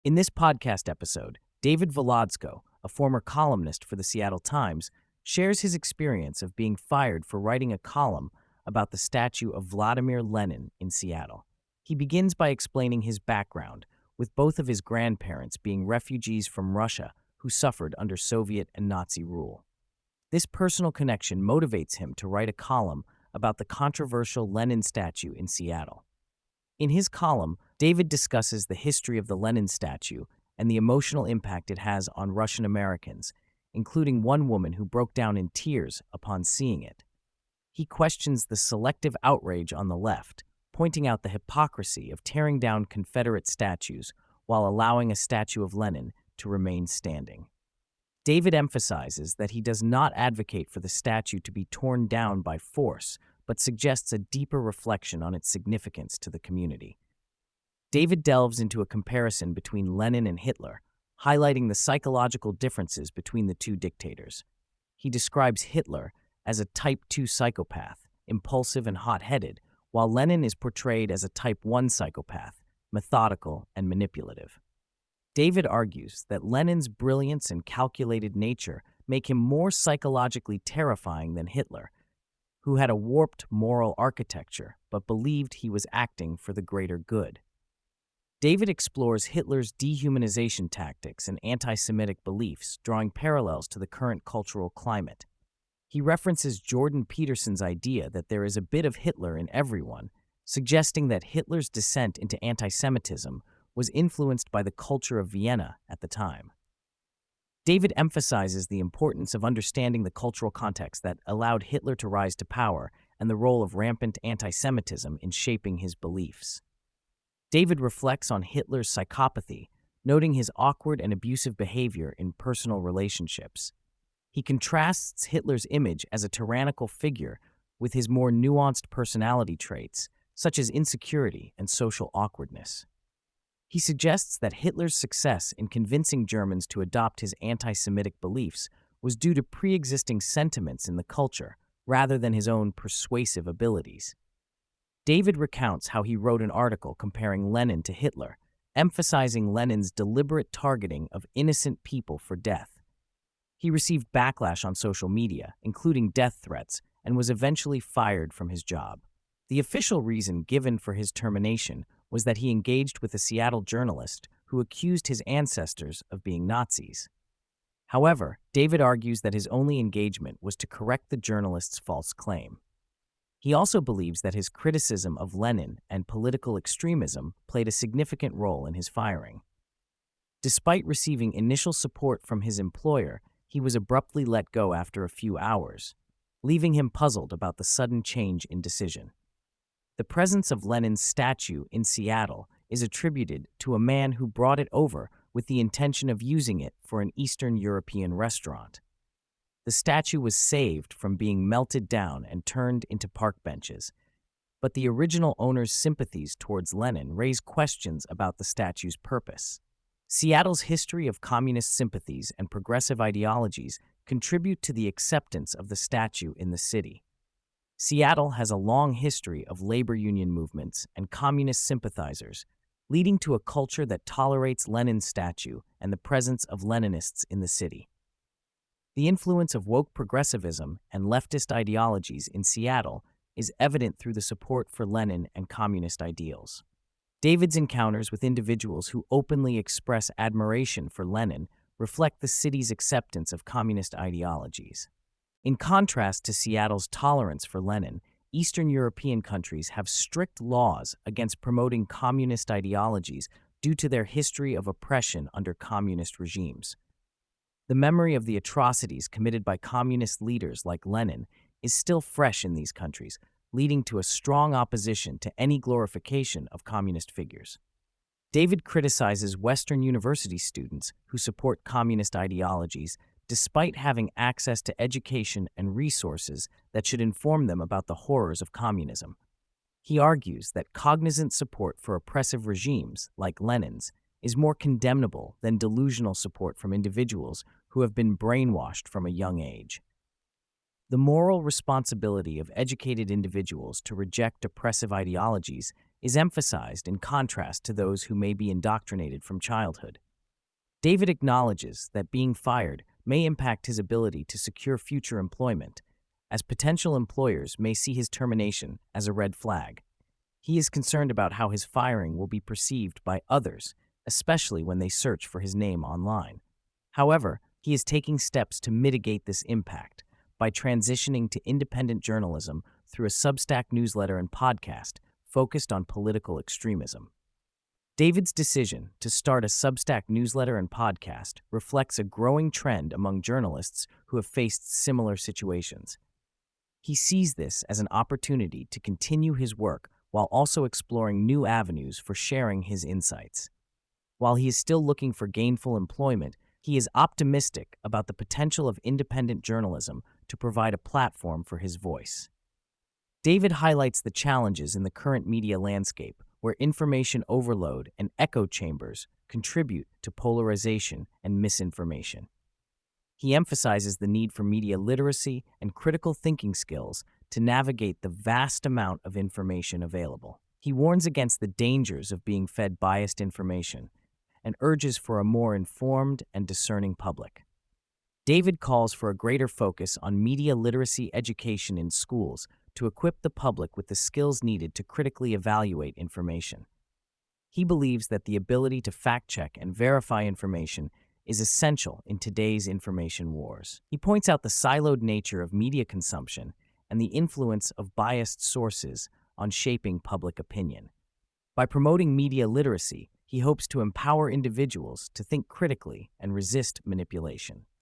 In this podcast episode, David Volodzko, a former columnist for the Seattle Times, shares his experience of being fired for writing a column about the statue of Vladimir Lenin in Seattle. He begins by explaining his background, with both of his grandparents being refugees from Russia who suffered under Soviet and Nazi rule. This personal connection motivates him to write a column about the controversial Lenin statue in Seattle. In his column, David discusses the history of the Lenin statue and the emotional impact it has on Russian Americans, including one woman who broke down in tears upon seeing it. He questions the selective outrage on the left, pointing out the hypocrisy of tearing down Confederate statues while allowing a statue of Lenin to remain standing. David emphasizes that he does not advocate for the statue to be torn down by force, but suggests a deeper reflection on its significance to the community. David delves into a comparison between Lenin and Hitler, highlighting the psychological differences between the two dictators. He describes Hitler as a type 2 psychopath, impulsive and hot-headed, while Lenin is portrayed as a type 1 psychopath, methodical and manipulative. David argues that Lenin's brilliance and calculated nature make him more psychologically terrifying than Hitler, who had a warped moral architecture but believed he was acting for the greater good. David explores Hitler's dehumanization tactics and anti-Semitic beliefs, drawing parallels to the current cultural climate. He references Jordan Peterson's idea that there is a bit of Hitler in everyone, suggesting that Hitler's descent into anti-Semitism was influenced by the culture of Vienna at the time. David emphasizes the importance of understanding the cultural context that allowed Hitler to rise to power and the role of rampant anti-Semitism in shaping his beliefs. David reflects on Hitler's psychopathy, noting his awkward and abusive behavior in personal relationships. He contrasts Hitler's image as a tyrannical figure with his more nuanced personality traits, such as insecurity and social awkwardness. He suggests that Hitler's success in convincing Germans to adopt his anti-Semitic beliefs was due to pre-existing sentiments in the culture, rather than his own persuasive abilities. David recounts how he wrote an article comparing Lenin to Hitler, emphasizing Lenin's deliberate targeting of innocent people for death. He received backlash on social media, including death threats, and was eventually fired from his job. The official reason given for his termination was that he engaged with a Seattle journalist who accused his ancestors of being Nazis. However, David argues that his only engagement was to correct the journalist's false claim. He also believes that his criticism of Lenin and political extremism played a significant role in his firing. Despite receiving initial support from his employer, he was abruptly let go after a few hours, leaving him puzzled about the sudden change in decision. The presence of Lenin's statue in Seattle is attributed to a man who brought it over with the intention of using it for an Eastern European restaurant. The statue was saved from being melted down and turned into park benches, but the original owner's sympathies towards Lenin raise questions about the statue's purpose. Seattle's history of communist sympathies and progressive ideologies contribute to the acceptance of the statue in the city. Seattle has a long history of labor union movements and communist sympathizers, leading to a culture that tolerates Lenin's statue and the presence of Leninists in the city. The influence of woke progressivism and leftist ideologies in Seattle is evident through the support for Lenin and communist ideals. David's encounters with individuals who openly express admiration for Lenin reflect the city's acceptance of communist ideologies. In contrast to Seattle's tolerance for Lenin, Eastern European countries have strict laws against promoting communist ideologies due to their history of oppression under communist regimes. The memory of the atrocities committed by communist leaders like Lenin is still fresh in these countries, leading to a strong opposition to any glorification of communist figures. David criticizes Western university students who support communist ideologies despite having access to education and resources that should inform them about the horrors of communism. He argues that cognizant support for oppressive regimes, like Lenin's, is more condemnable than delusional support from individuals who have been brainwashed from a young age. The moral responsibility of educated individuals to reject oppressive ideologies is emphasized in contrast to those who may be indoctrinated from childhood. David acknowledges that being fired may impact his ability to secure future employment, as potential employers may see his termination as a red flag. He is concerned about how his firing will be perceived by others, especially when they search for his name online. However, he is taking steps to mitigate this impact by transitioning to independent journalism through a Substack newsletter and podcast focused on political extremism. David's decision to start a Substack newsletter and podcast reflects a growing trend among journalists who have faced similar situations. He sees this as an opportunity to continue his work while also exploring new avenues for sharing his insights. While he is still looking for gainful employment, he is optimistic about the potential of independent journalism to provide a platform for his voice. David highlights the challenges in the current media landscape, where information overload and echo chambers contribute to polarization and misinformation. He emphasizes the need for media literacy and critical thinking skills to navigate the vast amount of information available. He warns against the dangers of being fed biased information and urges for a more informed and discerning public. David calls for a greater focus on media literacy education in schools to equip the public with the skills needed to critically evaluate information. He believes that the ability to fact-check and verify information is essential in today's information wars. He points out the siloed nature of media consumption and the influence of biased sources on shaping public opinion. By promoting media literacy, he hopes to empower individuals to think critically and resist manipulation.